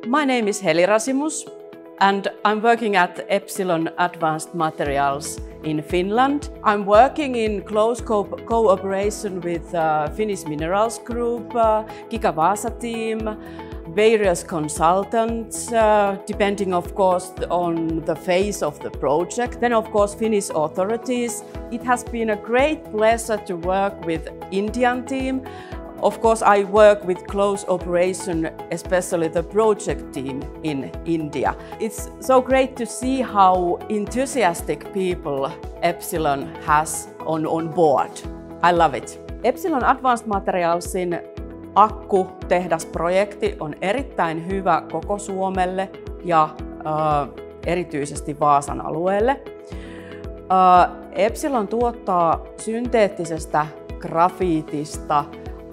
My name is Heli Rasimus and I'm working at Epsilon Advanced Materials in Finland. I'm working in close cooperation with Finnish Minerals Group, Giga Vaasa team, various consultants, depending of course on the phase of the project. Then of course Finnish authorities. It has been a great pleasure to work with Indian team. Of course I work with close operation, especially the project team in India. It's so great to see how enthusiastic people Epsilon has on board. I love it. Epsilon Advanced Materialsin akkutehdasprojekti on erittäin hyvä koko Suomelle ja erityisesti Vaasan alueelle. Epsilon tuottaa synteettisestä grafiitista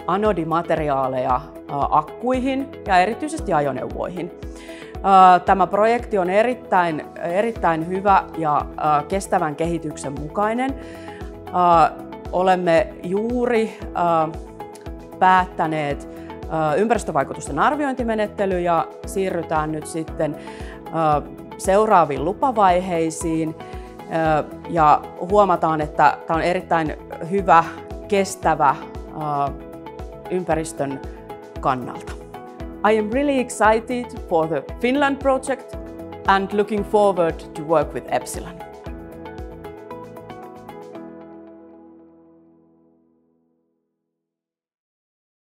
anodimateriaaleja akkuihin ja erityisesti ajoneuvoihin. Tämä projekti on erittäin hyvä ja kestävän kehityksen mukainen. Olemme juuri päättäneet ympäristövaikutusten arviointimenettely ja siirrytään nyt sitten seuraaviin lupavaiheisiin ja huomataan, että tämä on erittäin hyvä, kestävä ympäristön kannalta. I am really excited for the Finland project and looking forward to work with Epsilon.